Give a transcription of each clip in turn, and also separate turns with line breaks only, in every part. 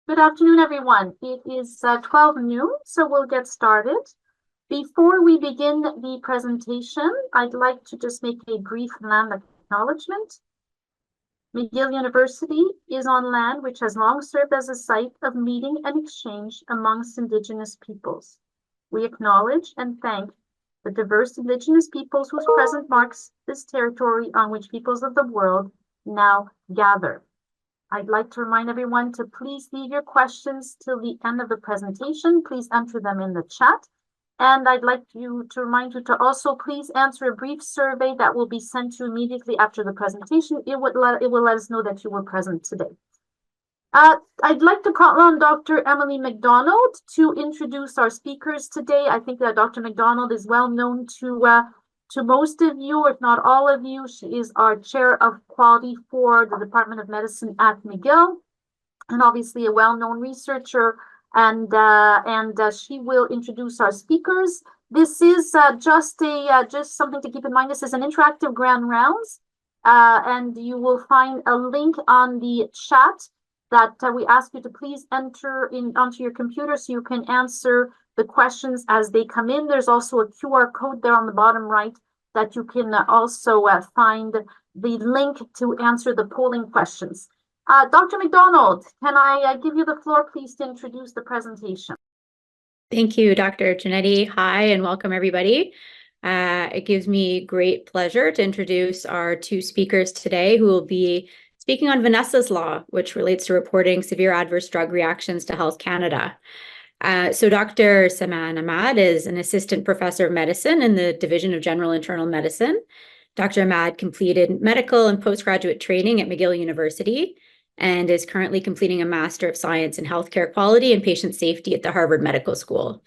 Good afternoon, everyone. It is 12 noon, so we'll get started. Before we begin the presentation, I'd like to just make a brief land acknowledgement. McGill University is on land which has long served as a site of meeting and exchange amongst Indigenous peoples. We acknowledge and thank the diverse Indigenous peoples whose presence marks this territory on which peoples of the world now gather. I'd like to remind everyone to please leave your questions till the end of the presentation. Please enter them in the chat. And I'd like to remind you to also please answer a brief survey that will be sent to you immediately after the presentation. It will let us know that you were present today. I'd like to call on Dr. Emily McDonald to introduce our speakers today. I think that Dr. McDonald is well known to most of you, if not all of you. She is our chair of quality for the Department of Medicine at McGill, and obviously a well-known researcher. And she will introduce our speakers. This is just something to keep in mind. This is an interactive grand rounds, and you will find a link on the chat that we ask you to please enter onto your computer so you can answer the questions as they come in. There's also a QR code there on the bottom right that you can also find the link to answer the polling questions. Dr. McDonald, can I give you the floor, please, to introduce the presentation?
Thank you, Dr. Giannetti. Hi, and welcome, everybody. It gives me great pleasure to introduce our two speakers today who will be speaking on Vanessa's Law, which relates to reporting severe adverse drug reactions to Health Canada. So Dr. Saman Ahmad is an assistant professor of medicine in the Division of General Internal Medicine. Dr. Ahmad completed medical and postgraduate training at McGill University and is currently completing a Master of Science in Healthcare Quality and Patient Safety at the Harvard Medical School.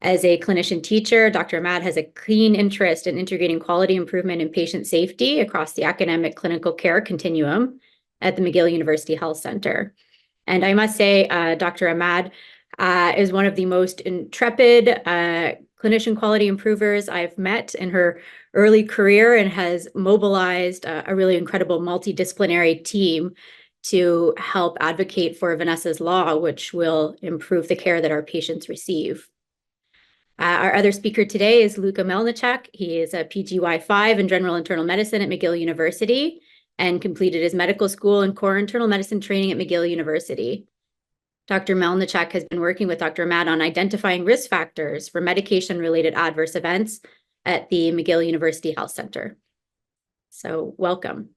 As a clinician teacher, Dr. Ahmad has a keen interest in integrating quality improvement and patient safety across the academic clinical care continuum at the McGill University Health Centre. And I must say, Dr. Ahmad is one of the most intrepid clinician quality improvers I've met in her early career and has mobilized a really incredible multidisciplinary team to help advocate for Vanessa's Law, which will improve the care that our patients receive. Our other speaker today is Luca Melnychuk. He is a PGY5 in General Internal Medicine at McGill University and completed his medical school and core internal medicine training at McGill University. Dr. Melnychuk has been working with Dr. Ahmad on identifying risk factors for medication-related adverse events at the McGill University Health Centre. So welcome.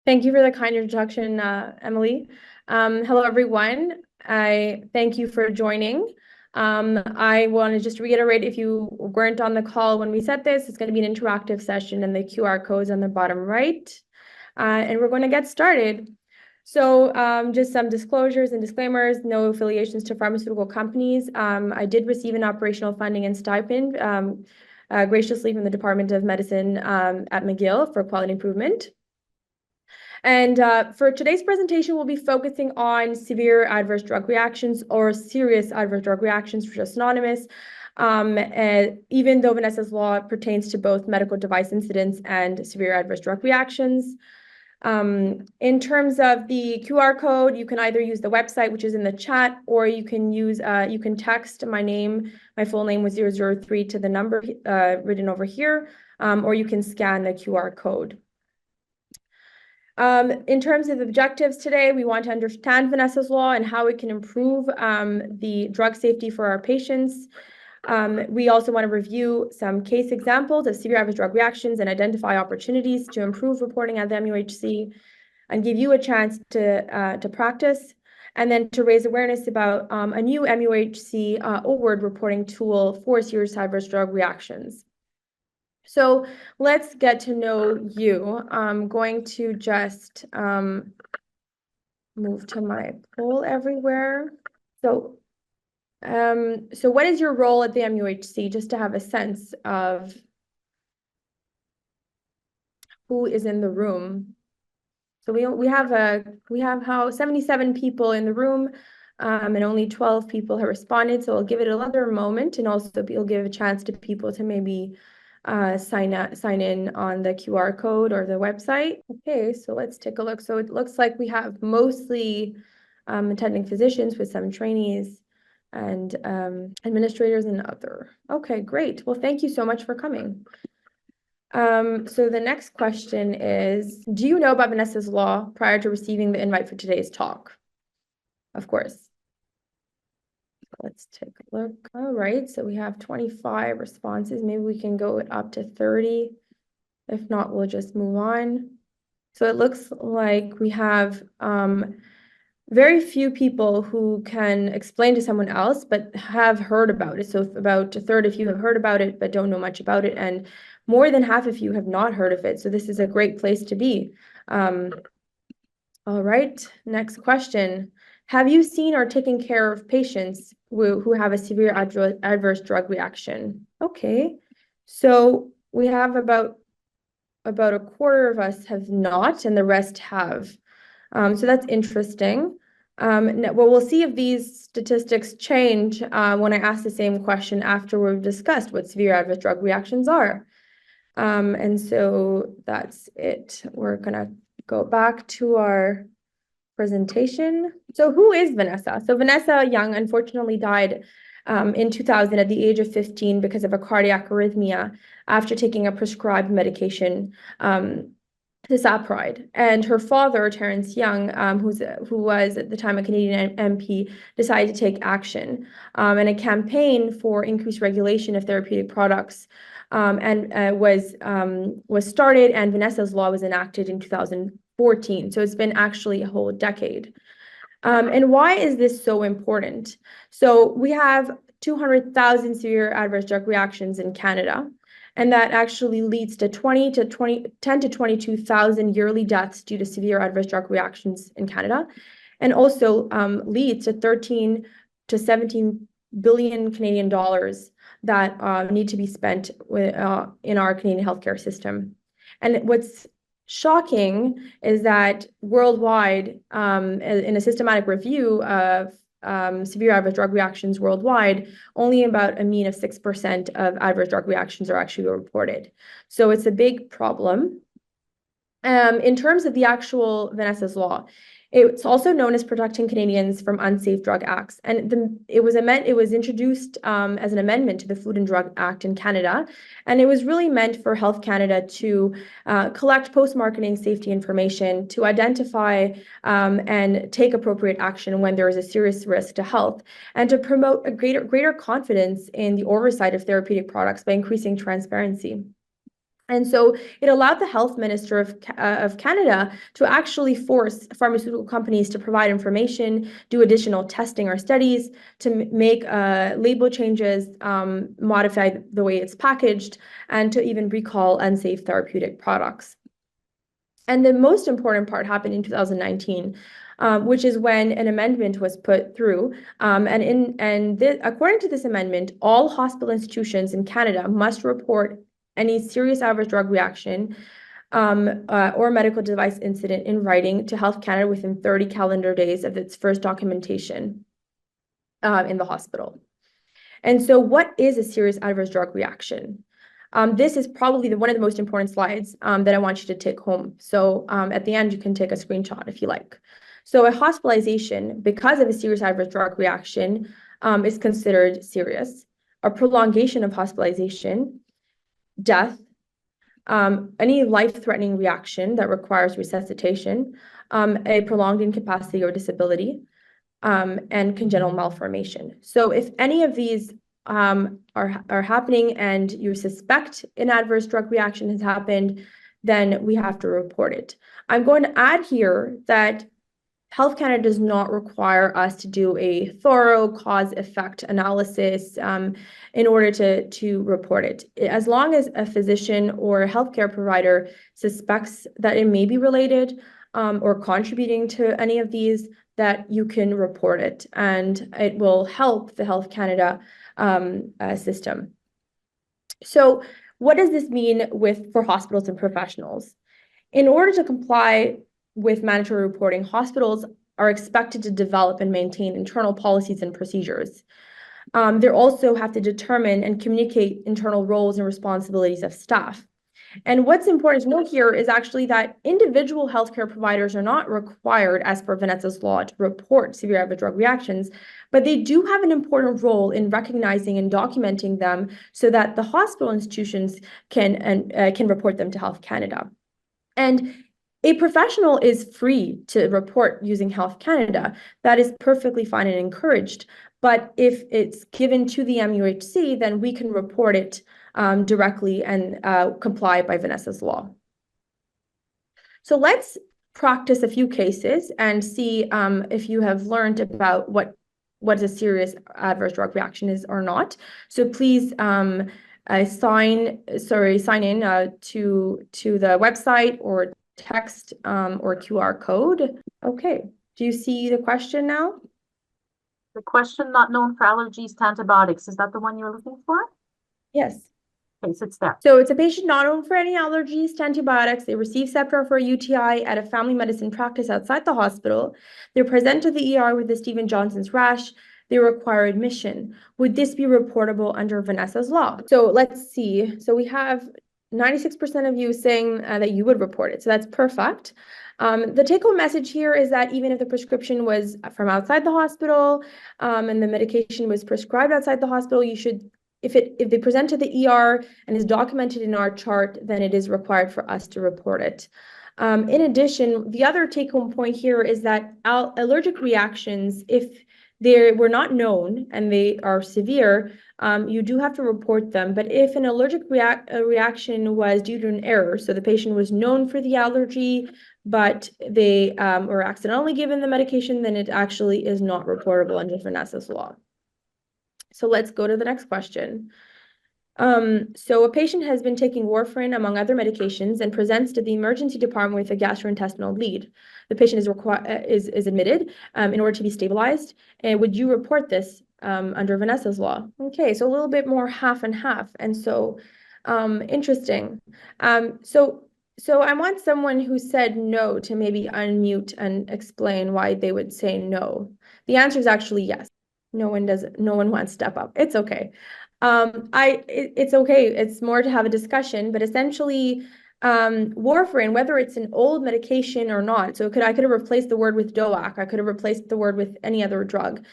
Thank you for the kind introduction, Emily. Hello, everyone. I thank you for joining. I want to just reiterate, if you weren't on the call when we said this, it's going to be an interactive session and the QR code's on the bottom right. And we're going to get started. So just some disclosures and disclaimers, no affiliations to pharmaceutical companies. I did receive an operational funding and stipend graciously from the Department of Medicine at McGill for quality improvement. And for today's presentation, we'll be focusing on severe adverse drug reactions or serious adverse drug reactions, which are synonymous, even though Vanessa's Law pertains to both medical device incidents and severe adverse drug reactions. In terms of the QR code, you can either use the website, which is in the chat, or you can use, you can text my name, my full name was 003 to the number written over here, or you can scan the QR code. In terms of objectives today, we want to understand Vanessa's Law and how it can improve the drug safety for our patients. We also want to review some case examples of severe adverse drug reactions and identify opportunities to improve reporting at the MUHC and give you a chance to practice, and then to raise awareness about a new MUHC O-word reporting tool for serious adverse drug reactions. So let's get to know you. I'm going to just move to my poll everywhere. So what is your role at the MUHC, just to have a sense of who is in the room? So we have how 77 people in the room, and only 12 people have responded. So I'll give it another moment, and also we'll give a chance to people to maybe sign in on the QR code or the website. Okay, so let's take a look. So it looks like we have mostly attending physicians with 7 trainees, and administrators and other. Okay, great. Well, thank you so much for coming. So the next question is, do you know about Vanessa's law prior to receiving the invite for today's talk? Of course. Let's take a look. All right, so we have 25 responses. Maybe we can go up to 30. If not, we'll just move on. So it looks like we have very few people who can explain to someone else, but have heard about it. So about a third of you have heard about it, but don't know much about it. And more than half of you have not heard of it. So this is a great place to be. All right, next question. Have you seen or taken care of patients who have a severe adverse drug reaction? Okay, so we have about a quarter of us have not, and the rest have. So that's interesting. Well, we'll see if these statistics change when I ask the same question after we've discussed what severe adverse drug reactions are. And so that's it. We're gonna go back to our presentation. So who is Vanessa? So Vanessa Young unfortunately died in 2000 at the age of 15 because of a cardiac arrhythmia after taking a prescribed medication, Cisapride. And her father, Terrence Young, who was at the time a Canadian MP, decided to take action. And a campaign for increased regulation of therapeutic products was started, and Vanessa's law was enacted in 2014. So it's been actually a whole decade. And why is this so important? So we have 200,000 severe adverse drug reactions in Canada, and that actually leads to 10 to 22,000 yearly deaths due to severe adverse drug reactions in Canada, and also leads to 13 to 17 billion Canadian dollars that need to be spent in our Canadian healthcare system. And what's shocking is that worldwide, in a systematic review of severe adverse drug reactions worldwide, only about a mean of 6% of adverse drug reactions are actually reported. So it's a big problem. In terms of the actual Vanessa's law, it's also known as Protecting Canadians from Unsafe Drug Acts, and it was introduced as an amendment to the Food and Drug Act in Canada, and it was really meant for Health Canada to collect post-marketing safety information, to identify and take appropriate action when there is a serious risk to health, and to promote a greater confidence in the oversight of therapeutic products by increasing transparency. And so it allowed the health minister of Canada to actually force pharmaceutical companies to provide information, do additional testing or studies, to make label changes, modify the way it's packaged, and to even recall unsafe therapeutic products. And the most important part happened in 2019, which is when an amendment was put through. According to this amendment, all hospital institutions in Canada must report any serious adverse drug reaction or medical device incident in writing to Health Canada within 30 calendar days of its first documentation in the hospital. And so what is a serious adverse drug reaction? This is probably one of the most important slides that I want you to take home. So at the end, you can take a screenshot if you like. So a hospitalization because of a serious adverse drug reaction is considered serious. A prolongation of hospitalization, death, any life-threatening reaction that requires resuscitation, a prolonged incapacity or disability, and congenital malformation. So if any of these are happening and you suspect an adverse drug reaction has happened, then we have to report it. I'm going to add here that Health Canada does not require us to do a thorough cause-effect analysis in order to report it. As long as a physician or a healthcare provider suspects that it may be related or contributing to any of these, that you can report it, and it will help the Health Canada system. So what does this mean for hospitals and professionals? In order to comply with mandatory reporting, hospitals are expected to develop and maintain internal policies and procedures. They also have to determine and communicate internal roles and responsibilities of staff. And what's important to note here is actually that individual healthcare providers are not required, as per Vanessa's law, to report severe adverse drug reactions, but they do have an important role in recognizing and documenting them so that the hospital institutions can report them to Health Canada. And a professional is free to report using Health Canada. That is perfectly fine and encouraged. But if it's given to the MUHC, then we can report it directly and comply by Vanessa's law. So let's practice a few cases and see if you have learned about what a serious adverse drug reaction is or not. So please sign in to the website or text or QR code. Okay, do you see the question now?
The question, not known for allergies to antibiotics, is that the one you're looking for?
Yes.
Okay, so it's there.
So it's a patient not known for any allergies to antibiotics. They receive Cipro for a UTI at a family medicine practice outside the hospital. They present to the ER with the Stephen Johnson's rash. They require admission. Would this be reportable under Vanessa's law? So let's see. So we have 96% of you saying that you would report it. So that's perfect. The take-home message here is that even if the prescription was from outside the hospital and the medication was prescribed outside the hospital, you should, if they present to the ER and is documented in our chart, then it is required for us to report it. In addition, the other take-home point here is that allergic reactions, if they were not known and they are severe, you do have to report them. But if an allergic reaction was due to an error, so the patient was known for the allergy, but they were accidentally given the medication, then it actually is not reportable under Vanessa's law. So let's go to the next question. So a patient has been taking warfarin among other medications and presents to the emergency department with a gastrointestinal bleed. The patient is admitted in order to be stabilized. And would you report this under Vanessa's law? Okay, so a little bit more half and half. And so interesting. So I want someone who said no to maybe unmute and explain why they would say no. The answer is actually yes. No one wants to step up. It's okay. It's okay. It's more to have a discussion, but essentially, warfarin, whether it's an old medication or not, so I could have replaced the word with DOAC. I could have replaced the word with any other drug.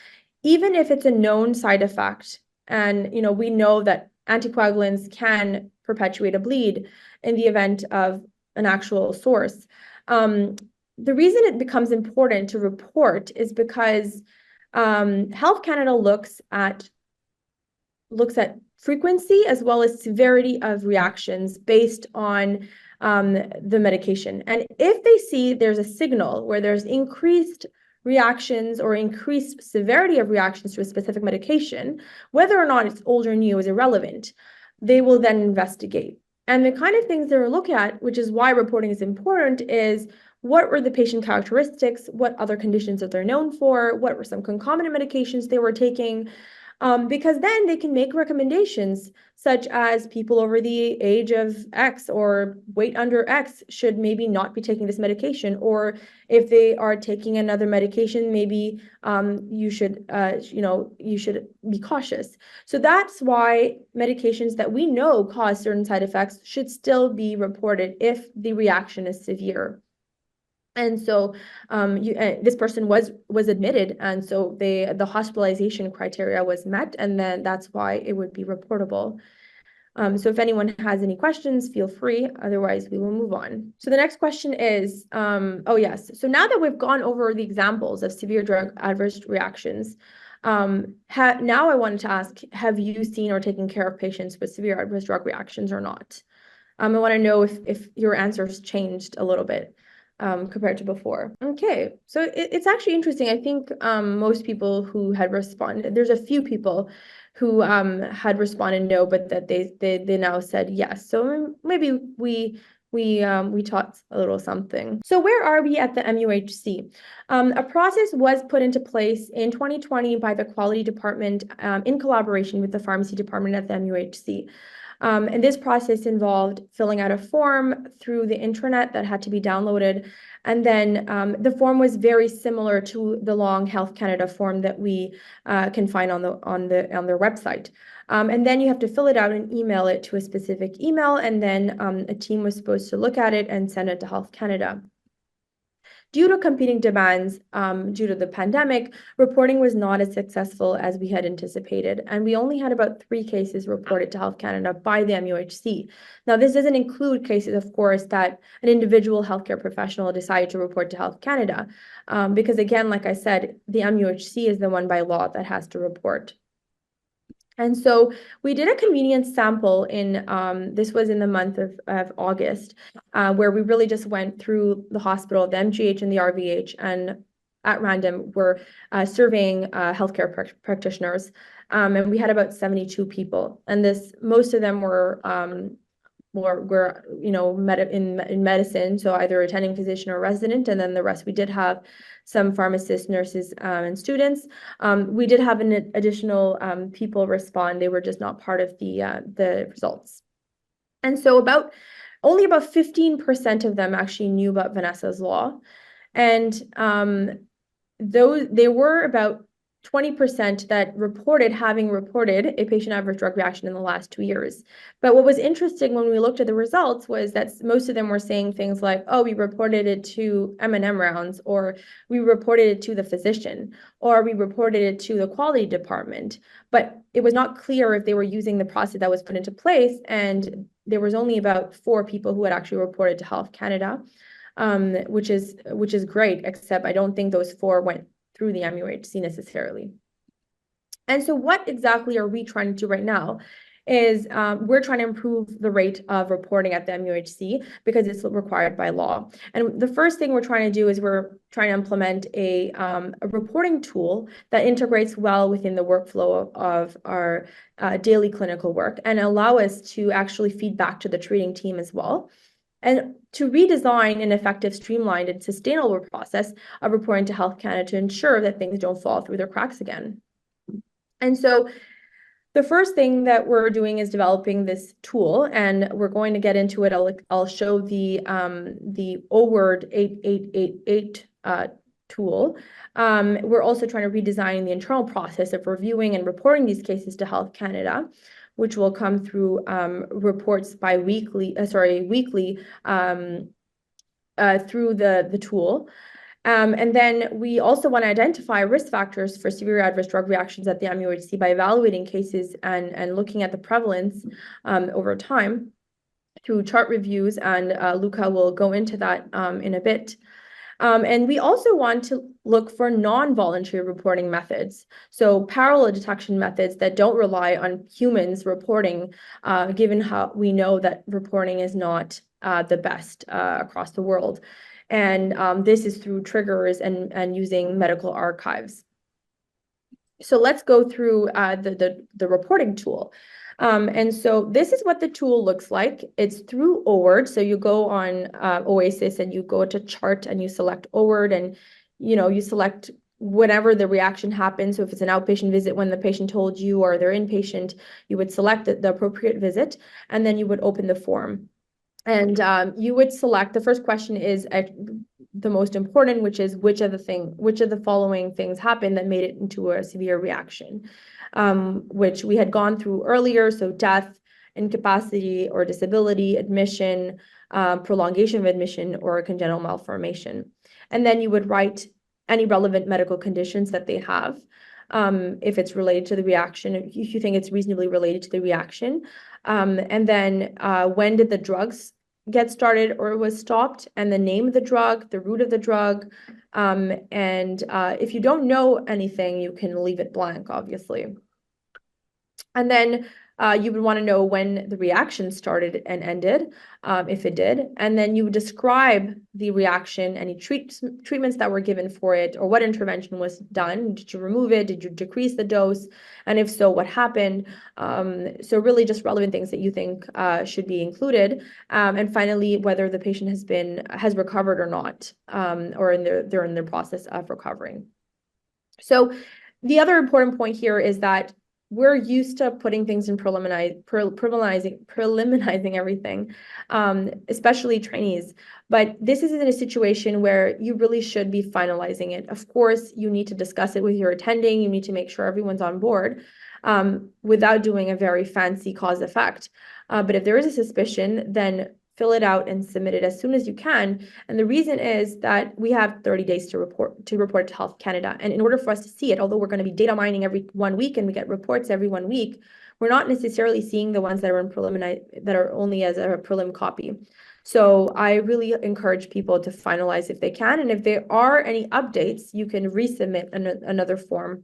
Even if it's a known side effect, and we know that anticoagulants can perpetuate a bleed in the event of an actual source. The reason it becomes important to report is because Health Canada looks at frequency as well as severity of reactions based on the medication. And if they see there's a signal where there's increased reactions or increased severity of reactions to a specific medication, whether or not it's old or new is irrelevant, they will then investigate. And the kind of things they'll look at, which is why reporting is important, is what were the patient characteristics, what other conditions that they're known for, what were some concomitant medications they were taking, because then they can make recommendations such as people over the age of X or weight under X should maybe not be taking this medication, or if they are taking another medication, maybe you should be cautious. So that's why medications that we know cause certain side effects should still be reported if the reaction is severe. And so this person was admitted, and so the hospitalization criteria was met, and then that's why it would be reportable. So if anyone has any questions, feel free. Otherwise, we will move on. So the next question is, oh yes. So now that we've gone over the examples of severe drug adverse reactions, now I wanted to ask, have you seen or taken care of patients with severe adverse drug reactions or not? I want to know if your answers changed a little bit. Compared to before. Okay, so it's actually interesting. I think most people who had responded, there's a few people who had responded no, but that they now said yes. So maybe we taught a little something. So where are we at the MUHC? A process was put into place in 2020 by the quality department in collaboration with the pharmacy department at the MUHC. And this process involved filling out a form through the internet that had to be downloaded. And then the form was very similar to the long Health Canada form that we can find on their website. And then you have to fill it out and email it to a specific email, and then a team was supposed to look at it and send it to Health Canada. Due to competing demands, due to the pandemic, reporting was not as successful as we had anticipated, and we only had about 3 cases reported to Health Canada by the MUHC. Now, this doesn't include cases, of course, that an individual healthcare professional decided to report to Health Canada, because again, like I said, the MUHC is the one by law that has to report. And so we did a convenience sample in, this was in the month of August, where we really just went through the hospital, the MGH and the RVH, and at random were surveying healthcare practitioners. And we had about 72 people. And most of them were in medicine, so either attending physician or resident, and then the rest we did have some pharmacists, nurses, and students. We did have an additional people respond. They were just not part of the results. And so only about 15% of them actually knew about Vanessa's law. And there were about 20% that having reported a patient adverse drug reaction in the last 2 years. But what was interesting when we looked at the results was that most of them were saying things like, oh, we reported it to M&M rounds, or we reported it to the physician, or we reported it to the quality department. But it was not clear if they were using the process that was put into place. And there was only about 4 people who had actually reported to Health Canada, which is great, except I don't think those 4 went through the MUHC necessarily. And so what exactly are we trying to do right now is we're trying to improve the rate of reporting at the MUHC because it's required by law. And the first thing we're trying to do is we're trying to implement a reporting tool that integrates well within the workflow of our daily clinical work and allow us to actually feed back to the treating team as well, and to redesign an effective, streamlined, and sustainable process of reporting to Health Canada to ensure that things don't fall through their cracks again. And so the first thing that we're doing is developing this tool, and we're going to get into it. I'll show the O-word 8888 tool. We're also trying to redesign the internal process of reviewing and reporting these cases to Health Canada, which will come through reports weekly through the tool. And then we also want to identify risk factors for severe adverse drug reactions at the MUHC by evaluating cases and looking at the prevalence over time through chart reviews, and Luca will go into that in a bit. And we also want to look for non-voluntary reporting methods. So parallel detection methods that don't rely on humans reporting, given how we know that reporting is not the best across the world. And this is through triggers and using medical archives. So let's go through the reporting tool. And so this is what the tool looks like. It's through O-word. So you go on Oasis and you go to chart and you select O-word, and you select whenever the reaction happens. So if it's an outpatient visit when the patient told you, or they're inpatient, you would select the appropriate visit, and then you would open the form. And you would select, the first question is the most important, which is which of the following things happened that made it into a severe reaction, which we had gone through earlier. So death, incapacity or disability, admission, prolongation of admission, or a congenital malformation. And then you would write any relevant medical conditions that they have, if it's related to the reaction, if you think it's reasonably related to the reaction. And then when did the drugs get started or was stopped, and the name of the drug, the route of the drug. And if you don't know anything, you can leave it blank, obviously. And then you would want to know when the reaction started and ended, if it did. And then you would describe the reaction, any treatments that were given for it, or what intervention was done. Did you remove it? Did you decrease the dose? And if so, what happened? So really just relevant things that you think should be included. And finally, whether the patient has recovered or not, or they're in the process of recovering. So the other important point here is that we're used to putting things in preliminizing everything, especially trainees. But this is in a situation where you really should be finalizing it. Of course, you need to discuss it with your attending. You need to make sure everyone's on board, without doing a very fancy cause effect. But if there is a suspicion, then fill it out and submit it as soon as you can. And the reason is that we have 30 days to report to Health Canada. And in order for us to see it, although we're going to be data mining every 1 week and we get reports every 1 week, we're not necessarily seeing the ones that are in preliminary, that are only as a prelim copy. So I really encourage people to finalize if they can. And if there are any updates, you can resubmit another form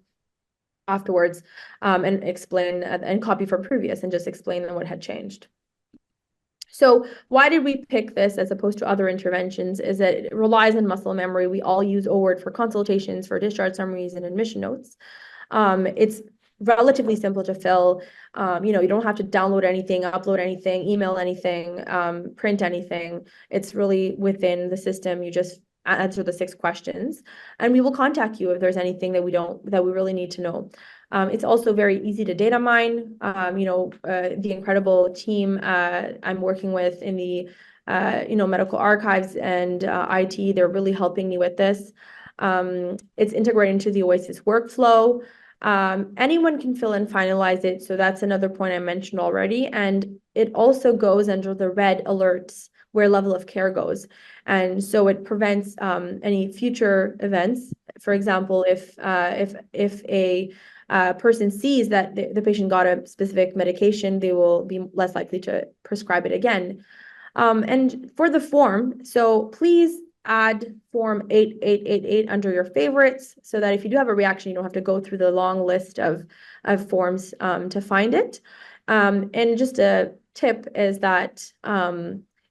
afterwards, and explain and copy for previous and just explain what had changed. So why did we pick this as opposed to other interventions? Is that it relies on muscle memory. We all use O-word for consultations, for discharge summaries, and admission notes. It's relatively simple to fill. You don't have to download anything, upload anything, email anything, print anything. It's really within the system. You just answer the 6 questions, and we will contact you if there's anything that we really need to know. It's also very easy to data mine. The incredible team I'm working with in the medical archives and IT, they're really helping me with this. It's integrated into the OASIS workflow. Anyone can fill and finalize it, so that's another point I mentioned already. And it also goes under the red alerts where level of care goes. And so it prevents any future events. For example, if a person sees that the patient got a specific medication, they will be less likely to prescribe it again. And for the form, so please add form 8888 under your favorites so that if you do have a reaction, you don't have to go through the long list of forms to find it. And just a tip is that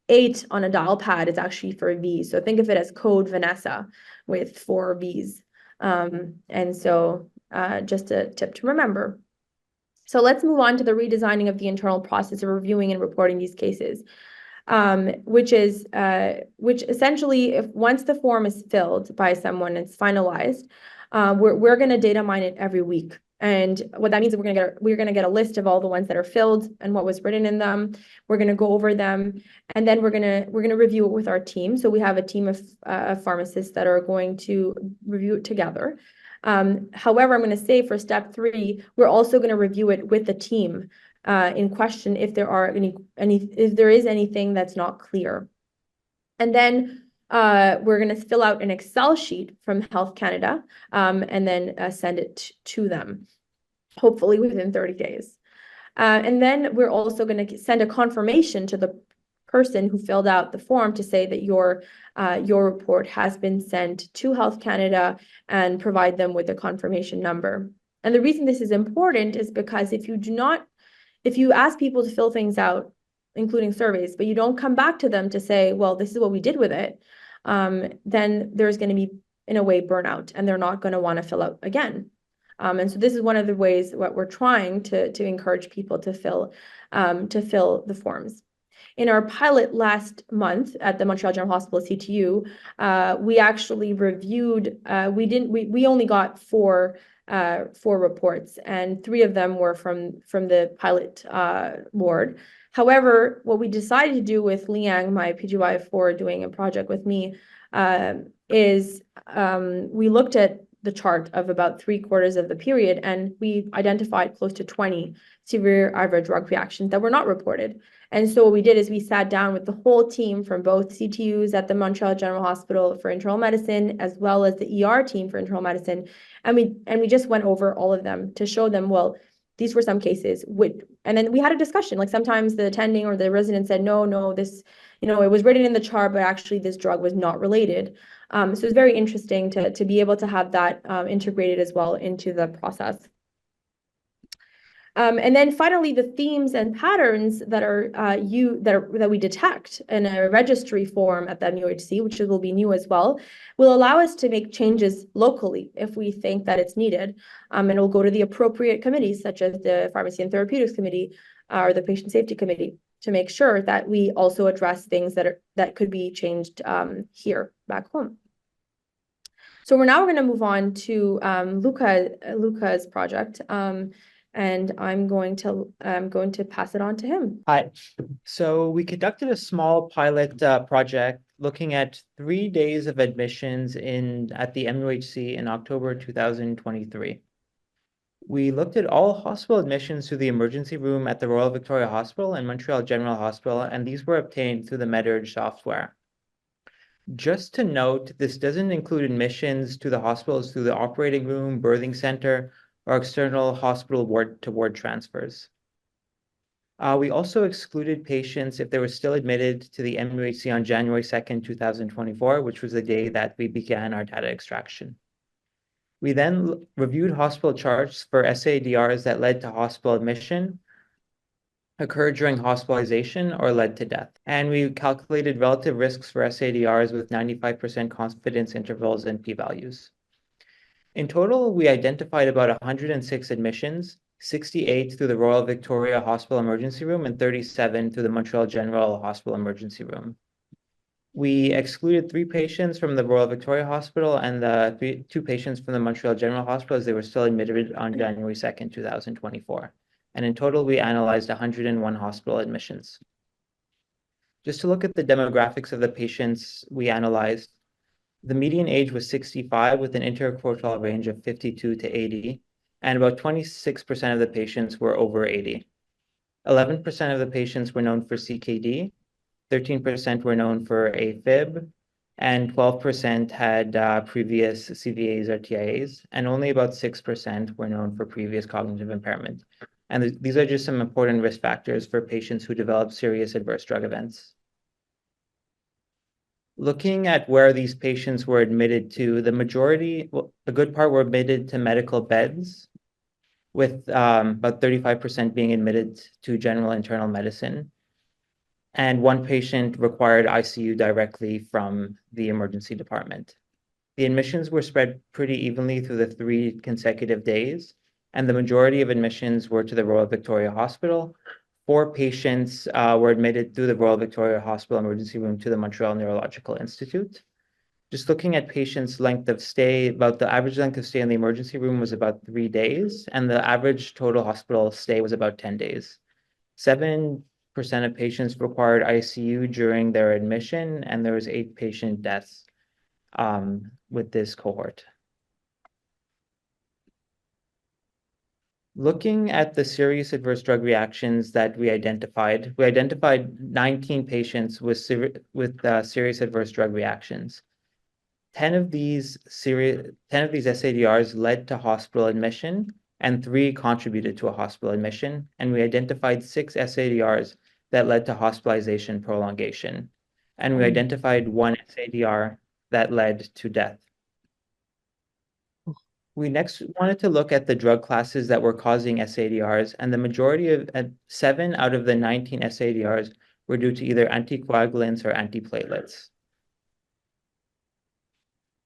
8 on a dial pad is actually for V. So think of it as code Vanessa with 4 Vs. And so just a tip to remember. So let's move on to the redesigning of the internal process of reviewing and reporting these cases, which essentially, if once the form is filled by someone, it's finalized, we're going to data mine it every week. And what that means is we're gonna get a list of all the ones that are filled and what was written in them. We're gonna go over them, and then we're gonna review it with our team. So we have a team of pharmacists that are going to review it together. However, I'm going to say for step 3, we're also going to review it with the team in question if there are if there is anything that's not clear. And then we're going to fill out an Excel sheet from Health Canada and then send it to them, hopefully within 30 days. And then we're also going to send a confirmation to the person who filled out the form to say that your report has been sent to Health Canada, and provide them with a confirmation number. And the reason this is important is because if you ask people to fill things out, including surveys, but you don't come back to them to say, well, this is what we did with it, then there's going to be, in a way, burnout, and they're not going to want to fill out again. And so this is one of the ways what we're trying to encourage people to fill the forms. In our pilot last month at the Montreal General Hospital CTU, we actually reviewed. We only got 4 reports, and 3 of them were from the pilot ward. However, what we decided to do with Liang, my PGY4, doing a project with me, is we looked at the chart of about 3/4 of the period, and we identified close to 20 severe adverse drug reactions that were not reported. And so what we did is we sat down with the whole team from both CTUs at the Montreal General Hospital for internal medicine, as well as the ER team for internal medicine, and we just went over all of them to show them, well, these were some cases. And then we had a discussion. Like sometimes the attending or the resident said, no, this, it was written in the chart, but actually this drug was not related. So it's very interesting to be able to have that integrated as well into the process. And then finally, the themes and patterns that we detect in a registry form at the MUHC, which will be new as well, will allow us to make changes locally if we think that it's needed. And it will go to the appropriate committees, such as the Pharmacy and Therapeutics Committee or the Patient Safety Committee, to make sure that we also address things that could be changed here back home. So we're going to move on to Luca's project. and I'm going to pass it on to him.
Hi. So we conducted a small pilot project looking at 3 days of admissions at the MUHC in October 2023. We looked at all hospital admissions to the emergency room at the Royal Victoria Hospital and Montreal General Hospital, and these were obtained through the MedUrge software. Just to note, this doesn't include admissions to the hospitals through the operating room, birthing center, or external hospital ward-to-ward transfers. We also excluded patients if they were still admitted to the MUHC on January 2nd, 2024, which was the day that we began our data extraction. We then reviewed hospital charts for SADRs that led to hospital admission, occurred during hospitalization, or led to death. And we calculated relative risks for SADRs with 95% confidence intervals and p-values. In total, we identified about 106 admissions, 68 through the Royal Victoria Hospital Emergency Room and 37 through the Montreal General Hospital Emergency Room. We excluded 3 patients from the Royal Victoria Hospital and 2 patients from the Montreal General Hospital as they were still admitted on January 2nd, 2024. And in total, we analyzed 101 hospital admissions. Just to look at the demographics of the patients we analyzed, the median age was 65 with an interquartile range of 52 to 80, and about 26% of the patients were over 80. 11% of the patients were known for CKD, 13% were known for AFib, and 12% had previous CVAs or TIAs, and only about 6% were known for previous cognitive impairment. And these are just some important risk factors for patients who develop serious adverse drug events. Looking at where these patients were admitted to, a good part were admitted to medical beds, with about 35% being admitted to general internal medicine. And 1 patient required ICU directly from the emergency department. The admissions were spread pretty evenly through the 3 consecutive days, and the majority of admissions were to the Royal Victoria Hospital. 4 patients were admitted through the Royal Victoria Hospital Emergency Room to the Montreal Neurological Institute. Just looking at patients' length of stay, about the average length of stay in the emergency room was about 3 days, and the average total hospital stay was about 10 days. 7% of patients required ICU during their admission, and there was 8 patient deaths with this cohort. Looking at the serious adverse drug reactions that we identified 19 patients with serious adverse drug reactions. 10 of these SADRs led to hospital admission, and 3 contributed to a hospital admission, and we identified 6 SADRs that led to hospitalization prolongation, and we identified 1 SADR that led to death. We next wanted to look at the drug classes that were causing SADRs, and the majority of 7 out of the 19 SADRs were due to either anticoagulants or antiplatelets.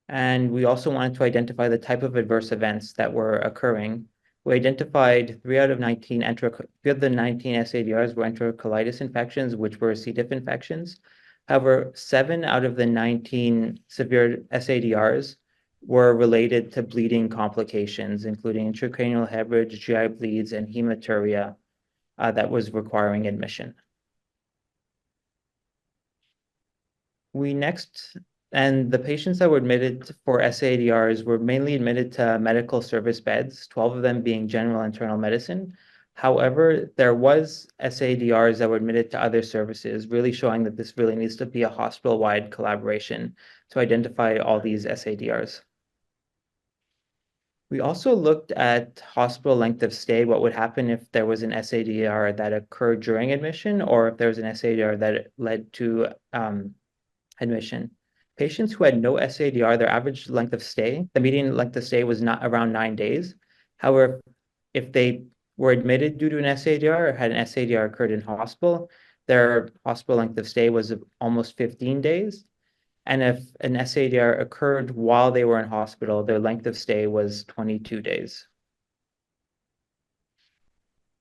And we also wanted to identify the type of adverse events that were occurring. We identified 3 out of 19 SADRs were enterocolitis infections, which were C. diff infections. However, 7 out of the 19 severe SADRs were related to bleeding complications, including intracranial hemorrhage, GI bleeds, and hematuria that was requiring admission. And the patients that were admitted for SADRs were mainly admitted to medical service beds, 12 of them being general internal medicine. However, there was SADRs that were admitted to other services, really showing that this really needs to be a hospital-wide collaboration to identify all these SADRs. We also looked at hospital length of stay, what would happen if there was an SADR that occurred during admission, or if there was an SADR that led to admission. Patients who had no SADR, their average length of stay, the median length of stay was not around 9 days. However, if they were admitted due to an SADR or had an SADR occurred in hospital, their hospital length of stay was almost 15 days. And if an SADR occurred while they were in hospital, their length of stay was 22 days.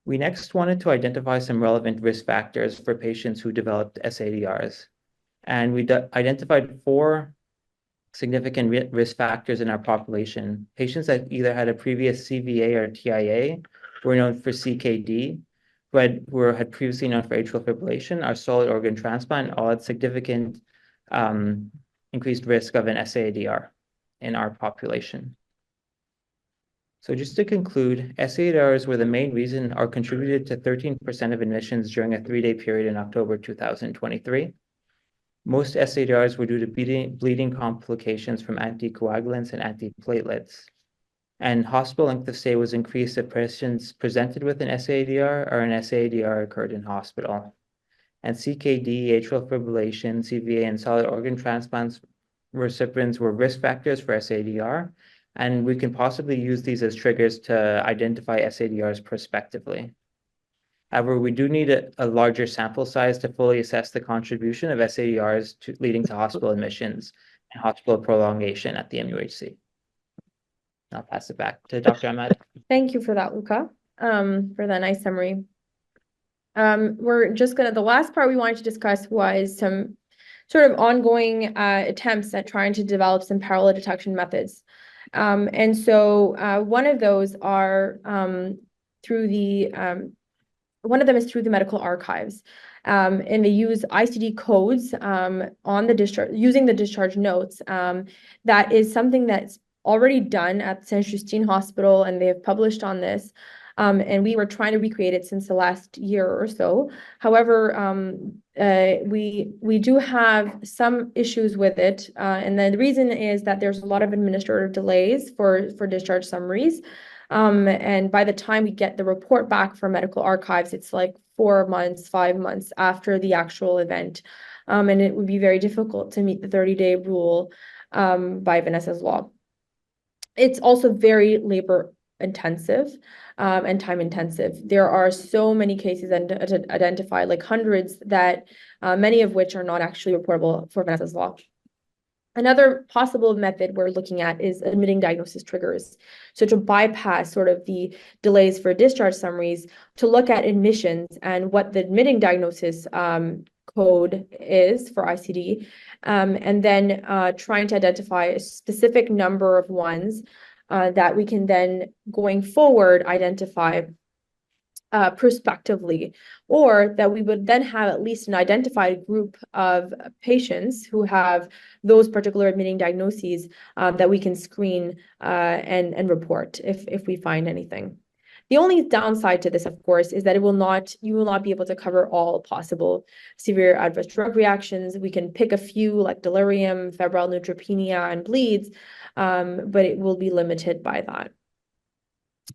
We next wanted to identify some relevant risk factors for patients who developed SADRs. And we identified 4 significant risk factors in our population. Patients that either had a previous CVA or TIA, who were known for CKD, who had previously known for atrial fibrillation, our solid organ transplant, all had significant increased risk of an SAADR in our population. So just to conclude, SAADRs were the main reason or contributed to 13% of admissions during a 3-day period in October 2023. Most SAADRs were due to bleeding complications from anticoagulants and antiplatelets. And hospital length of stay was increased if patients presented with an SAADR or an SAADR occurred in hospital. And CKD, atrial fibrillation, CVA, and solid organ transplants recipients were risk factors for SAADR, and we can possibly use these as triggers to identify SAADRs prospectively. However, we do need a larger sample size to fully assess the contribution of SAADRs leading to hospital admissions and hospital prolongation at the MUHC. I'll pass it back to Dr. Ahmad.
Thank you for that, Luca, for that nice summary. The last part we wanted to discuss was some sort of ongoing attempts at trying to develop some parallel detection methods. And so one of those are one of them is through the medical archives. And they use ICD codes on the discharge, using the discharge notes. That is something that's already done at Saint Justine Hospital, and they have published on this. And we were trying to recreate it since the last year or so. However, we do have some issues with it. And then the reason is that there's a lot of administrative delays for discharge summaries. And by the time we get the report back from medical archives, it's like 4 months, 5 months after the actual event. And it would be very difficult to meet the 30-day rule by Vanessa's law. It's also very labor intensive and time intensive. There are so many cases identified, like hundreds, that many of which are not actually reportable for Vanessa's law. Another possible method we're looking at is admitting diagnosis triggers. So to bypass sort of the delays for discharge summaries, to look at admissions and what the admitting diagnosis code is for ICD, and then trying to identify a specific number of ones that we can then, going forward, identify prospectively, or that we would then have at least an identified group of patients who have those particular admitting diagnoses that we can screen and report if we find anything. The only downside to this, of course, is that you will not be able to cover all possible severe adverse drug reactions. We can pick a few, like delirium, febrile neutropenia, and bleeds, but it will be limited by that.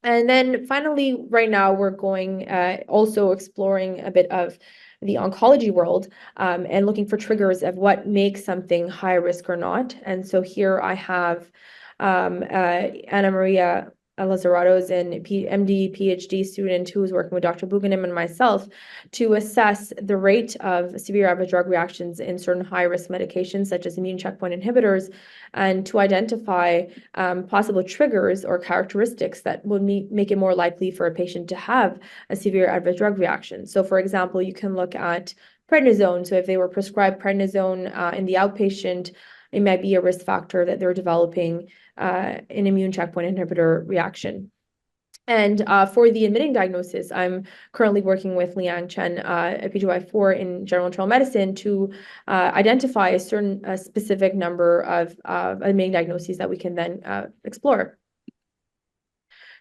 And then finally, right now, we're going also exploring a bit of the oncology world and looking for triggers of what makes something high risk or not. And so here I have Anna Maria Lazarado's an MD PhD student who is working with Dr. Buganim and myself to assess the rate of severe adverse drug reactions in certain high-risk medications such as immune checkpoint inhibitors, and to identify possible triggers or characteristics that would make it more likely for a patient to have a severe adverse drug reaction. So for example, you can look at prednisone. So if they were prescribed prednisone in the outpatient, it might be a risk factor that they're developing an immune checkpoint inhibitor reaction. And for the admitting diagnosis, I'm currently working with Liang Chen at PGY4 in general internal medicine to identify a specific number of admitting diagnoses that we can then explore.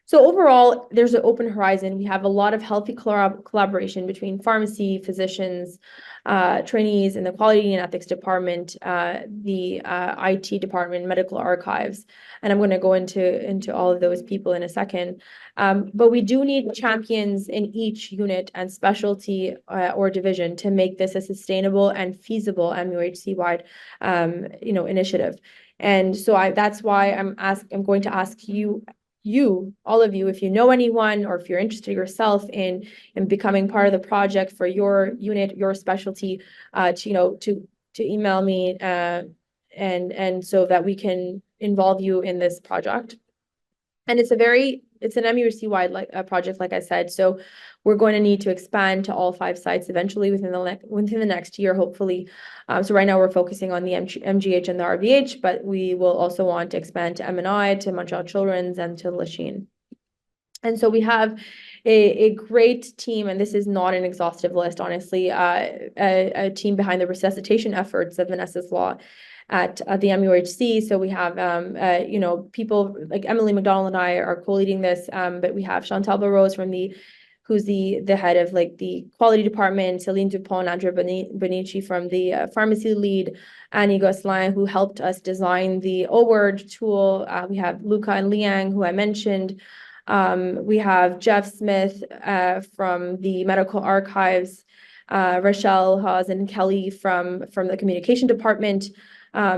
So overall, there's an open horizon. We have a lot of healthy collaboration between pharmacy, physicians, trainees in the quality and ethics department, the IT department, medical archives, and I'm going to go into all of those people in a second. But we do need champions in each unit and specialty or division to make this a sustainable and feasible MUHC-wide, initiative. And so that's why I'm going to ask all of you, if you know anyone or if you're interested yourself in becoming part of the project for your unit, your specialty, to email me and so that we can involve you in this project. And it's an MUHC-wide project, like I said. So we're going to need to expand to all 5 sites eventually within the next year, hopefully. So right now we're focusing on the MGH and the RVH, but we will also want to expand to MNI, to Montreal Children's, and to Lachine. And so we have a great team, and this is not an exhaustive list, honestly, a team behind the resuscitation efforts of Vanessa's Law at the MUHC. So we have, you know, people like Emily McDonald and I are co-leading this, but we have Chantal Barros who's the head of like the quality department, Celine Dupont, Andrea Bonici from the pharmacy lead, Annie Gosselin, who helped us design the O-word tool. We have Luca and Liang, who I mentioned. We have Jeff Smith from the medical archives, Rochelle Hawes and Kelly from the communication department,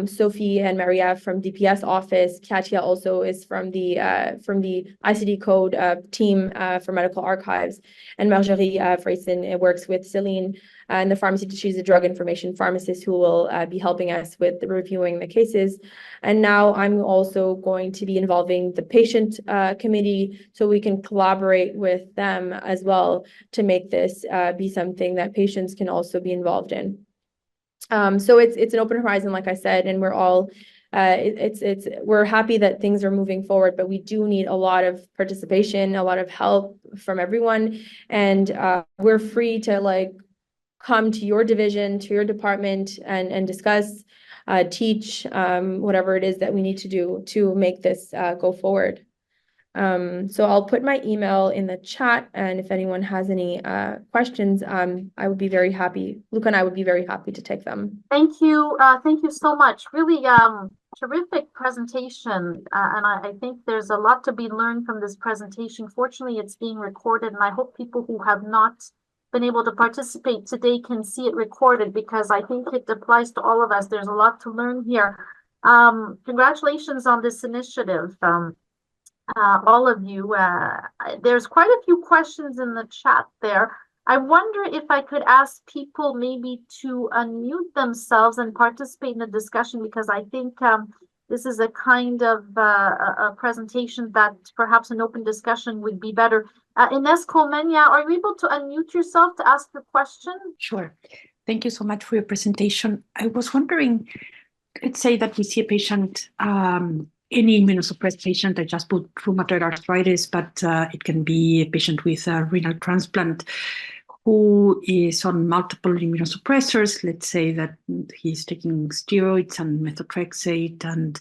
Sophie and Maria from DPS office. Katia also is from the ICD code team for medical archives, and Marjorie Freyson works with Celine in the pharmacy. She's a drug information pharmacist who will be helping us with reviewing the cases. And now I'm also going to be involving the patient committee so we can collaborate with them as well to make this be something that patients can also be involved in. So it's an open horizon, like I said, and we're all we're happy that things are moving forward, but we do need a lot of participation, a lot of help from everyone, and we're free to like come to your division, to your department, and discuss, teach, whatever it is that we need to do to make this go forward. So I'll put my email in the chat, and if anyone has any questions, I would be very happy. Luca and I would be very happy to take them.
Thank you so much. Really terrific presentation, and I think there's a lot to be learned from this presentation. Fortunately, it's being recorded, and I hope people who have not been able to participate today can see it recorded, because I think it applies to all of us. There's a lot to learn here. Congratulations on this initiative. All of you. There's quite a few questions in the chat there. I wonder if I could ask people maybe to unmute themselves and participate in the discussion, because I think this is a kind of a presentation that perhaps an open discussion would be better. Ines Colmenia, are you able to unmute yourself to ask the question?
Sure. Thank you so much for your presentation. I was wondering, let's say that we see a patient, any immunosuppressed patient, I just put rheumatoid arthritis, but it can be a patient with a renal transplant who is on multiple immunosuppressors. Let's say that he's taking steroids and methotrexate and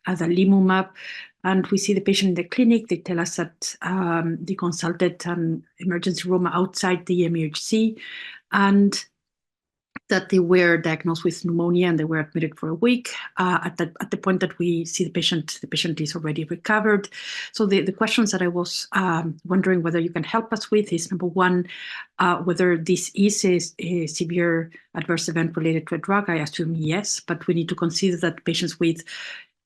adalimumab, and we see the patient in the clinic. They tell us that they consulted an emergency room outside the MUHC, and that they were diagnosed with pneumonia and they were admitted for a week. At the point that we see the patient is already recovered. So the questions that I was wondering whether you can help us with is, number one, whether this is a severe adverse event related to a drug. I assume yes, but we need to consider that patients with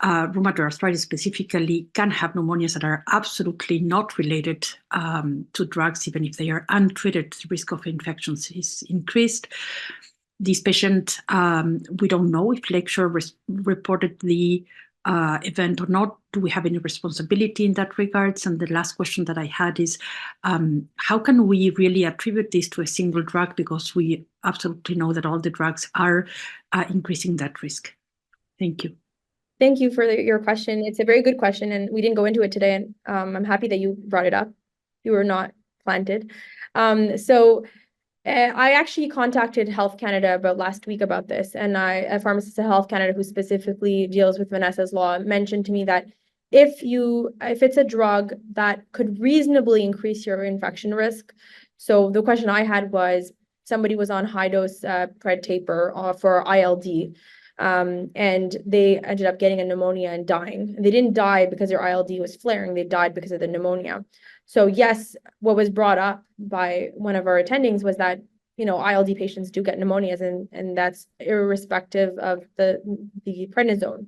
rheumatoid arthritis specifically can have pneumonias that are absolutely not related to drugs. Even if they are untreated, the risk of infections is increased. This patient, we don't know if Lakeshore reported the event or not. Do we have any responsibility in that regards? And the last question that I had is, how can we really attribute this to a single drug? Because we absolutely know that all the drugs are increasing that risk. Thank you.
Thank you for your question. It's a very good question, and we didn't go into it today, and I'm happy that you brought it up. You were not planted. I actually contacted Health Canada about last week about this, and a pharmacist at Health Canada who specifically deals with Vanessa's Law mentioned to me that if it's a drug that could reasonably increase your infection risk. So the question I had was, somebody was on high dose pred taper for ILD, and they ended up getting a pneumonia and dying. They didn't die because their ILD was flaring. They died because of the pneumonia. So yes, what was brought up by one of our attendings was that, you know, ILD patients do get pneumonias, and that's irrespective of the prednisone.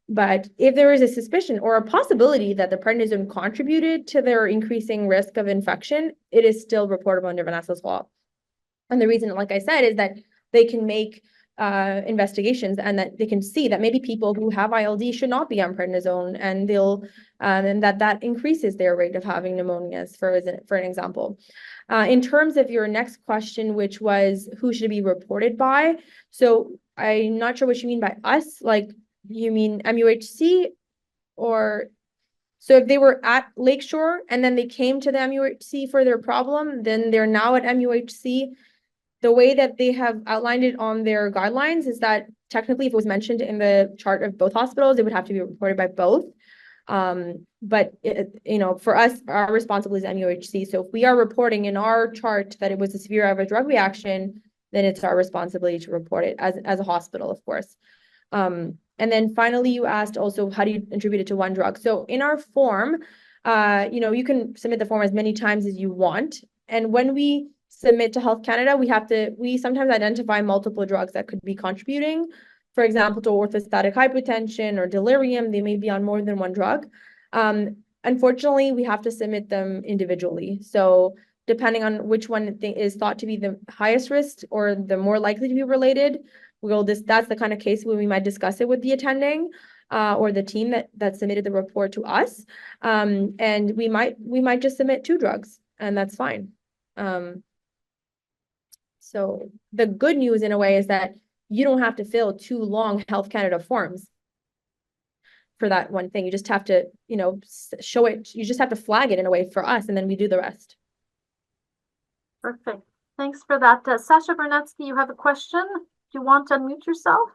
But if there is a suspicion or a possibility that the prednisone contributed to their increasing risk of infection, it is still reportable under Vanessa's Law. And the reason, like I said, is that they can make investigations, and that they can see that maybe people who have ILD should not be on prednisone, and they'll and that increases their rate of having pneumonias, for an example. In terms of your next question, which was who should it be reported by, so I'm not sure what you mean by us. Like, you mean MUHC, or So if they were at Lakeshore and then they came to the MUHC for their problem, then they're now at MUHC. The way that they have outlined it on their guidelines is that technically if it was mentioned in the chart of both hospitals, it would have to be reported by both. But for us, our responsibility is MUHC. So if we are reporting in our chart that it was a severe adverse drug reaction, then it's our responsibility to report it as a hospital, of course. And then finally, you asked also, how do you attribute it to one drug? So in our form, you can submit the form as many times as you want. And when we submit to Health Canada, we sometimes identify multiple drugs that could be contributing. For example, to orthostatic hypotension or delirium, they may be on more than one drug. Unfortunately, we have to submit them individually. So depending on which one is thought to be the highest risk or the more likely to be related, that's the kind of case where we might discuss it with the attending or the team that submitted the report to us. And we might just submit 2 drugs, and that's fine. So the good news in a way is that you don't have to fill 2 long Health Canada forms for that one thing. You just have to, show it. You just have to flag it in a way for us, and then we do the rest.
Perfect. Thanks for that. Sasha Bernetsky, you have a question? Do you want to unmute yourself?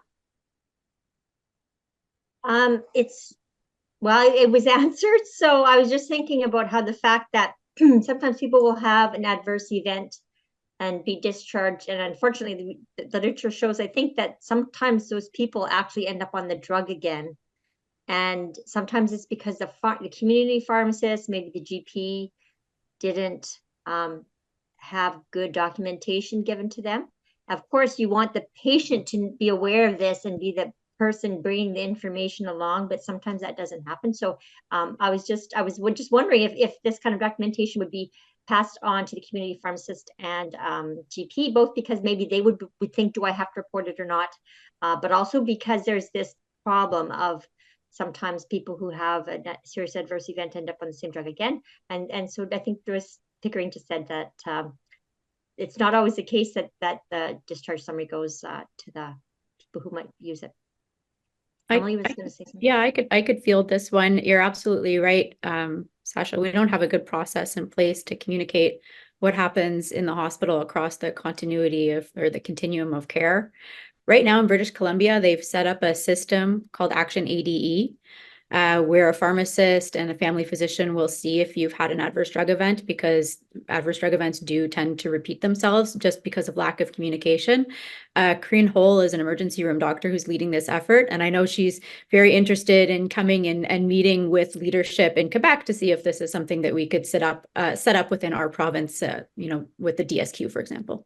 It was answered. So I was just thinking about how the fact that sometimes people will have an adverse event and be discharged. And unfortunately, the literature shows, I think, that sometimes those people actually end up on the drug again. And sometimes it's because the community pharmacist, maybe the GP, didn't have good documentation given to them. Of course, you want the patient to be aware of this and be the person bringing the information along, but sometimes that doesn't happen. So I was just wondering if this kind of documentation would be passed on to the community pharmacist and GP, both because maybe they would think, do I have to report it or not? But also because there's this problem of sometimes people who have a serious adverse event end up on the same drug again. And so I think Pickering just said that it's not always the case that the discharge summary goes to the people who might use it. Emily was going to say something.
Yeah, I could field this one. You're absolutely right, Sasha. We don't have a good process in place to communicate what happens in the hospital across the continuity or the continuum of care. Right now in British Columbia, they've set up a system called Action ADE, where a pharmacist and a family physician will see if you've had an adverse drug event, because adverse drug events do tend to repeat themselves just because of lack of communication. Corinne Hole is an emergency room doctor who's leading this effort, and I know she's very interested in coming and meeting with leadership in Quebec to see if this is something that we could set up within our province, with the DSQ, for example.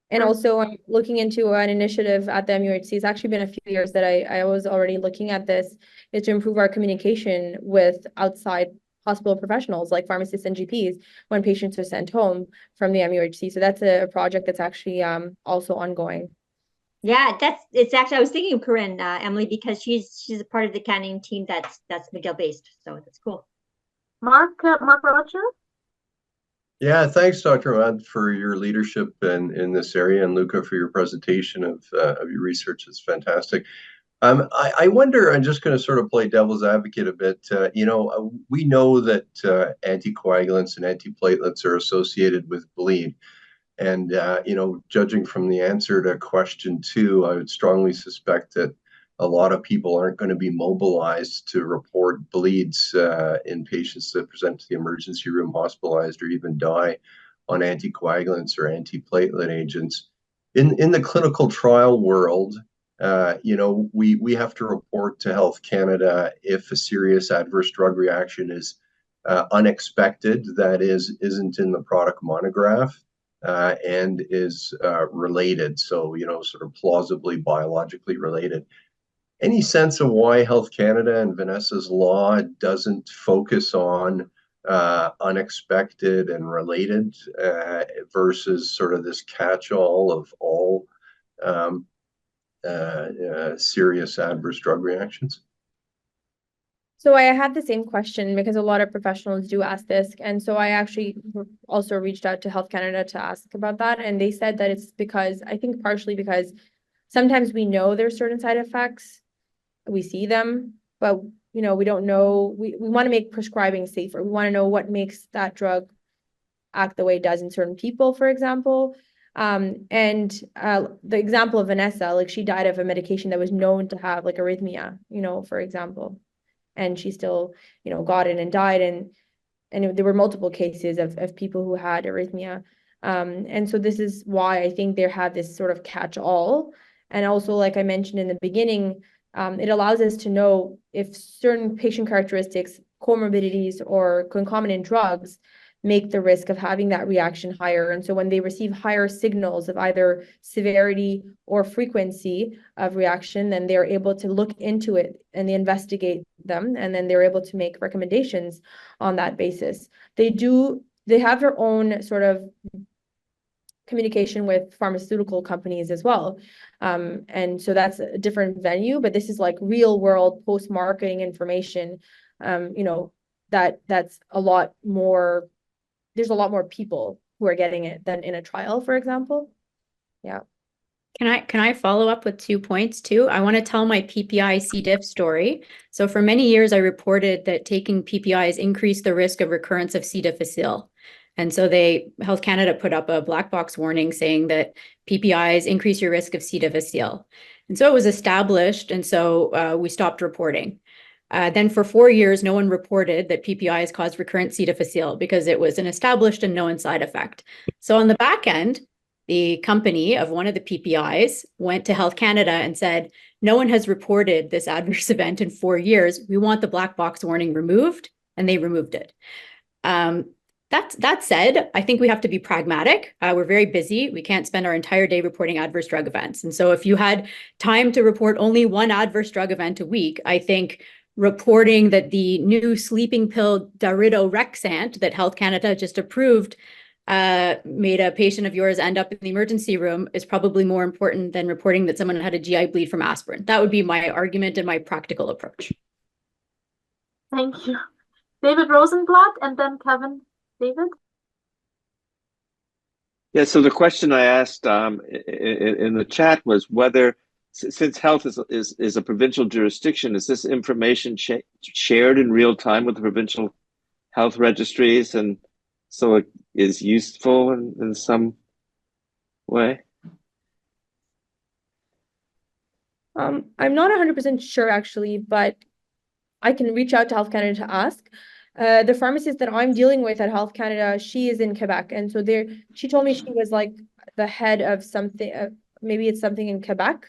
And also I'm looking into an initiative at the MUHC. It's actually been a few years that I was already looking at this, is to improve our communication with outside hospital professionals like pharmacists and GPs when patients are sent home from the MUHC. So that's a project that's actually also ongoing.
Yeah, it's actually, I was thinking of Corinne, Emily, because she's a part of the Canadian team that's McGill based. So that's cool.
Mark Roger?
Yeah, thanks, Dr. Ahmad, for your leadership in this area, and Luca for your presentation of your research. It's fantastic. I wonder, I'm just going to sort of play devil's advocate a bit. We know that anticoagulants and antiplatelets are associated with bleed. And, judging from the answer to question 2, I would strongly suspect that a lot of people aren't going to be mobilized to report bleeds in patients that present to the emergency room hospitalized or even die on anticoagulants or antiplatelet agents. In the clinical trial world, we have to report to Health Canada if a serious adverse drug reaction is unexpected, that isn't in the product monograph, and is related, so sort of plausibly biologically related. Any sense of why Health Canada and Vanessa's law doesn't focus on unexpected and related versus sort of this catch-all of all serious adverse drug reactions?
So I had the same question because a lot of professionals do ask this. And so I actually also reached out to Health Canada to ask about that. And they said that it's because, I think partially because sometimes we know there's certain side effects, we see them, but we don't know, we want to make prescribing safer. We want to know what makes that drug act the way it does in certain people, for example. The example of Vanessa, like she died of a medication that was known to have like arrhythmia, for example, and she still, got it and died. And there were multiple cases of people who had arrhythmia. And so this is why I think they have this sort of catch-all. And also, like I mentioned in the beginning, it allows us to know if certain patient characteristics, comorbidities, or concomitant drugs make the risk of having that reaction higher. And so when they receive higher signals of either severity or frequency of reaction, then they're able to look into it and they investigate them, and then they're able to make recommendations on that basis. They have their own sort of communication with pharmaceutical companies as well. And so that's a different venue, but this is like real world post-marketing information, that's a lot more. There's a lot more people who are getting it than in a trial, for example. Yeah.
Can I follow up with 2 points too? I want to tell my PPI C. diff story. So for many years, I reported that taking PPIs increased the risk of recurrence of C. difficile. And so Health Canada put up a black box warning saying that PPIs increase your risk of C. difficile. And so it was established, and so we stopped reporting. Then for 4 years, no one reported that PPIs caused recurrent C. difficile because it was an established and known side effect. So on the back end, the company of one of the PPIs went to Health Canada and said, no one has reported this adverse event in 4 years. We want the black box warning removed, and they removed it. That said, I think we have to be pragmatic. We're very busy. We can't spend our entire day reporting adverse drug events. And so if you had time to report only one adverse drug event a week, I think reporting that the new sleeping pill daridorexant that Health Canada just approved made a patient of yours end up in the emergency room is probably more important than reporting that someone had a GI bleed from aspirin. That would be my argument and my practical approach.
Thank you. David Rosenblatt and then Kevin. David?
Yeah, so the question I asked in the chat was whether, since health is a provincial jurisdiction, is this information shared in real time with the provincial health registries, and so it is useful in some way?
I'm not 100% sure actually, but I can reach out to Health Canada to ask. The pharmacist that I'm dealing with at Health Canada, she is in Quebec, and so she told me she was like the head of something. Maybe it's something in Quebec.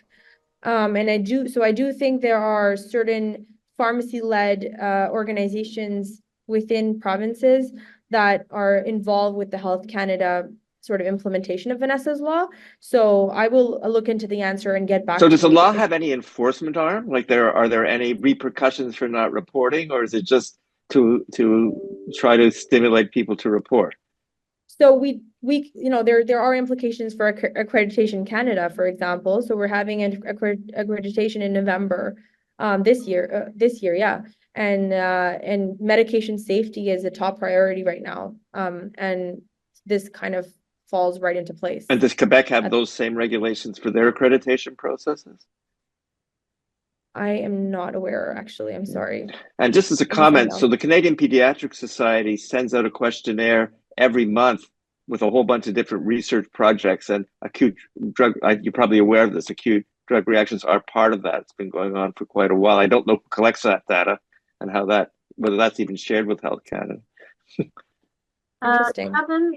And I do think there are certain pharmacy-led organizations within provinces that are involved with the Health Canada sort of implementation of Vanessa's law. So I will look into the answer and get back.
So does the law have any enforcement arm? Like are there any repercussions for not reporting, or is it just to try to stimulate people to report?
So we there are implications for Accreditation Canada, for example. So we're having an accreditation in November this year, yeah. And medication safety is a top priority right now. And this kind of falls right into place.
And does Quebec have those same regulations for their accreditation processes?
I am not aware, actually. I'm sorry.
And just as a comment, so the Canadian Pediatric Society sends out a questionnaire every month with a whole bunch of different research projects, and acute drug, you're probably aware of this, acute drug reactions are part of that. It's been going on for quite a while. I don't know who collects that data and whether that's even shared with Health Canada.
Interesting.
Kevin,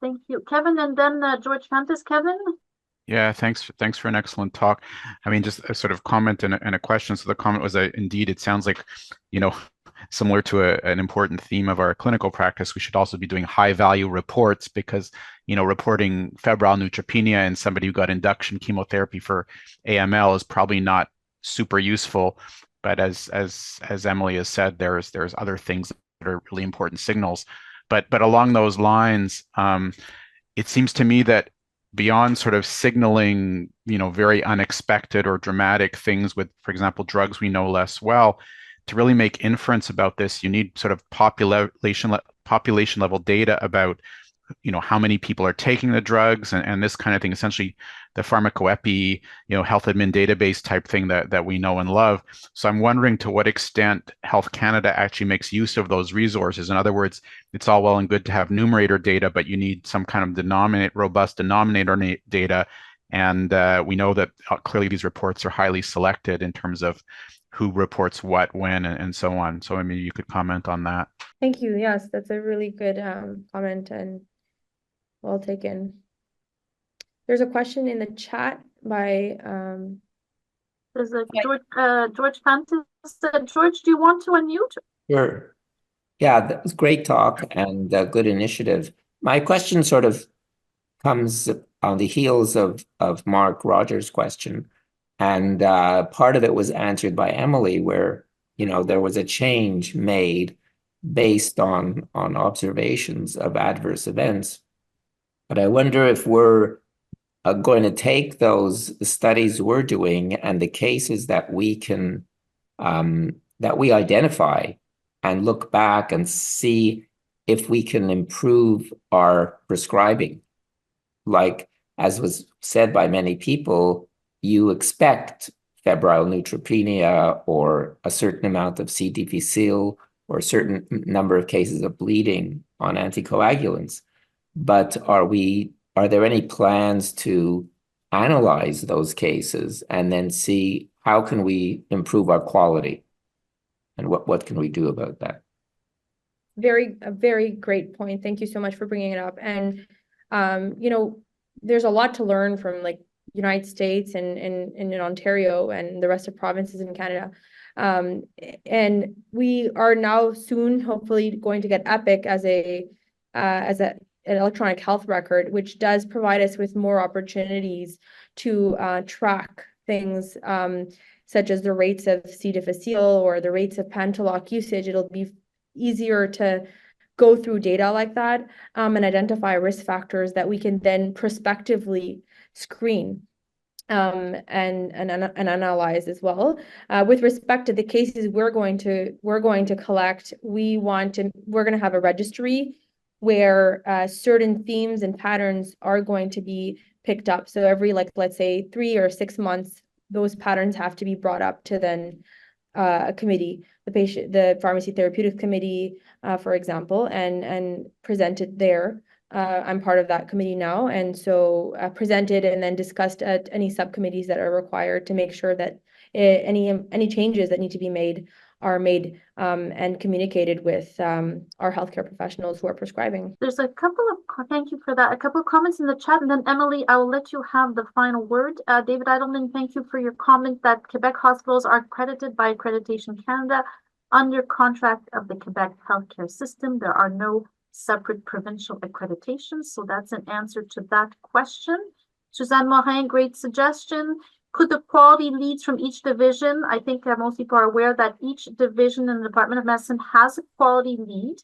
thank you. Kevin, and then George Fantas. Kevin?
Yeah, thanks for an excellent talk. I mean, just a sort of comment and a question. So the comment was that indeed, it sounds like, similar to an important theme of our clinical practice, we should also be doing high value reports because, reporting febrile neutropenia in somebody who got induction chemotherapy for AML is probably not super useful. But as Emily has said, there's other things that are really important signals. But along those lines, it seems to me that beyond sort of signaling, very unexpected or dramatic things with, for example, drugs we know less well, to really make inference about this, you need sort of population level data about how many people are taking the drugs and this kind of thing, essentially the pharmacoepi, health admin database type thing that we know and love. So I'm wondering to what extent Health Canada actually makes use of those resources. In other words, it's all well and good to have numerator data, but you need some kind of robust denominator data. And we know that clearly these reports are highly selected in terms of who reports what, when, and so on. So, I mean, you could comment on that.
Thank you. Yes, that's a really good comment and well taken. There's a question in the chat by
there's a George Fantis. George, do you want to unmute?
Sure. Yeah, that was great talk and good initiative. My question sort of comes on the heels of Mark Rogers' question. And part of it was answered by Emily, where, there was a change made based on observations of adverse events. But I wonder if we're going to take those studies we're doing and the cases that we can, that we identify and look back and see if we can improve our prescribing. Like, as was said by many people, you expect febrile neutropenia or a certain amount of C. difficile or a certain number of cases of bleeding on anticoagulants. But are there any plans to analyze those cases and then see how can we improve our quality? And what can we do about that?
a very great point. Thank you so much for bringing it up. And, there's a lot to learn from United States and in Ontario and the rest of provinces in Canada. And we are now soon hopefully going to get Epic as an electronic health record, which does provide us with more opportunities to track things such as the rates of C. difficile or the rates of Pantoloc usage. It'll be easier to go through data like that and identify risk factors that we can then prospectively screen and analyze as well. With respect to the cases we're going to collect, we're going to have a registry where certain themes and patterns are going to be picked up. So every let's say 3 or 6 months, those patterns have to be brought up to then a committee, the pharmacy therapeutics committee, for example, and presented there. I'm part of that committee now, and so presented and then discussed at any subcommittees that are required to make sure that any changes that need to be made are made and communicated with our healthcare professionals who are prescribing.
There's a couple of, thank you for that, a couple of comments in the chat, and then Emily, I will let you have the final word. David Eidelman, thank you for your comment that Quebec hospitals are accredited by Accreditation Canada under contract of the Quebec healthcare system. There are no separate provincial accreditations, so that's an answer to that question. Suzanne Morin, great suggestion. Could the quality leads from each division? I think most people are aware that each division in the Department of Medicine has a quality lead.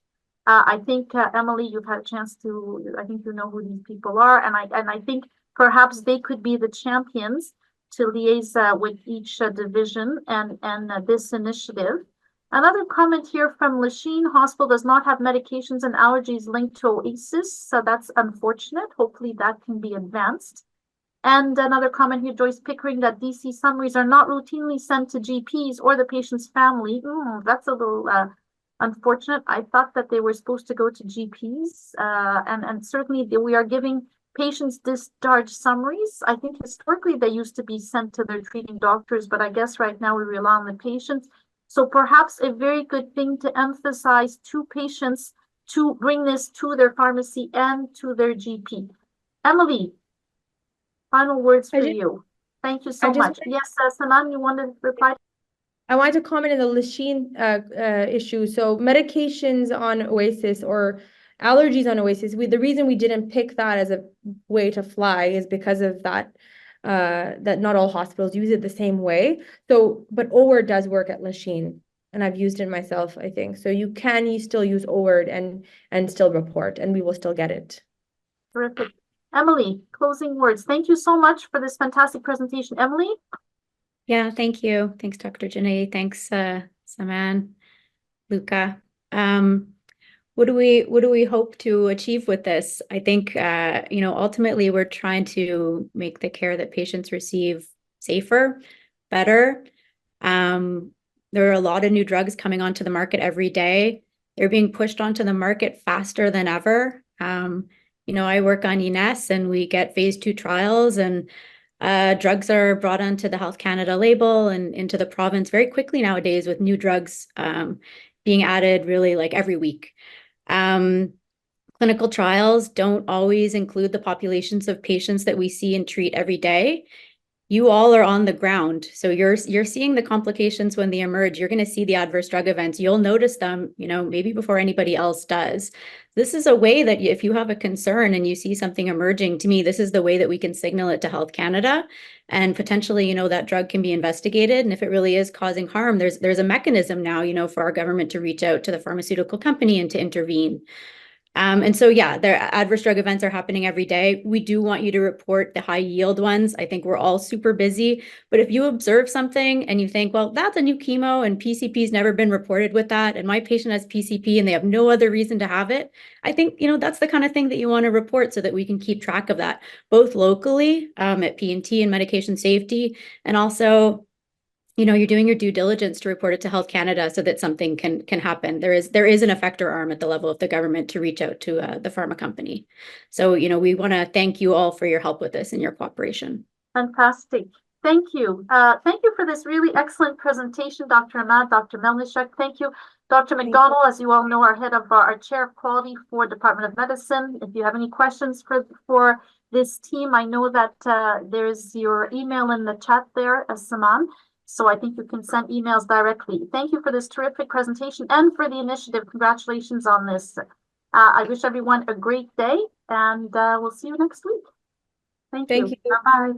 I think, Emily, you've had a chance to, I think you know who these people are, and I think perhaps they could be the champions to liaise with each division and this initiative. Another comment here from Lachine Hospital does not have medications and allergies linked to OASIS, so that's unfortunate. Hopefully that can be advanced. And another comment here, Joyce Pickering, that DC summaries are not routinely sent to GPs or the patient's family. That's a little unfortunate. I thought that they were supposed to go to GPs, and certainly we are giving patients discharge summaries. I think historically they used to be sent to their treating doctors, but I guess right now we rely on the patients. So perhaps a very good thing to emphasize to patients to bring this to their pharmacy and to their GP. Emily, final words for you. Thank you so much. Yes, Saman, you want to reply?
I wanted to comment on the Lachine issue. So medications on OASIS or allergies on OASIS, the reason we didn't pick that as a way to fly is because of that, that not all hospitals use it the same way. So, but O-word does work at Lachine, and I've used it myself, I think. So you still use O-word and still report, and we will still get it.
Terrific. Emily, closing words. Thank you so much for this fantastic presentation. Emily?
Yeah, thank you. Thanks, Dr. Janae. Thanks, Saman, Luca. what do we hope to achieve with this? I think, ultimately we're trying to make the care that patients receive safer, better. There are a lot of new drugs coming onto the market every day. They're being pushed onto the market faster than ever. I work on ENES and we get phase 2 trials, and drugs are brought onto the Health Canada label and into the province very quickly nowadays, with new drugs being added really like every week. Clinical trials don't always include the populations of patients that we see and treat every day. You all are on the ground, so you're seeing the complications when they emerge. You're going to see the adverse drug events. You'll notice them, maybe before anybody else does. This is a way that if you have a concern and you see something emerging, to me, this is the way that we can signal it to Health Canada, and potentially, that drug can be investigated. And if it really is causing harm, there's a mechanism now, for our government to reach out to the pharmaceutical company and to intervene. And so, yeah, their adverse drug events are happening every day. We do want you to report the high yield ones. I think we're all super busy, but if you observe something and you think, well, that's a new chemo and PCP's never been reported with that, and my patient has PCP and they have no other reason to have it, I think, that's the kind of thing that you want to report so that we can keep track of that, both locally at P&T and medication safety, and also you're doing your due diligence to report it to Health Canada so that something can happen. There is an effector arm at the level of the government to reach out to the pharma company. So, we want to thank you all for your help with this and your cooperation.
Fantastic. Thank you. Thank you for this really excellent presentation, Dr. Ahmad, Dr. Melnychuk. Thank you. Dr. McDonald, as you all know, our head of our chair of quality for Department of Medicine. If you have any questions for this team, I know that there's your email in the chat there as Saman. So I think you can send emails directly. Thank you for this terrific presentation and for the initiative. Congratulations on this. I wish everyone a great day, and we'll see you next week. Thank you.
Thank you.
Bye-bye.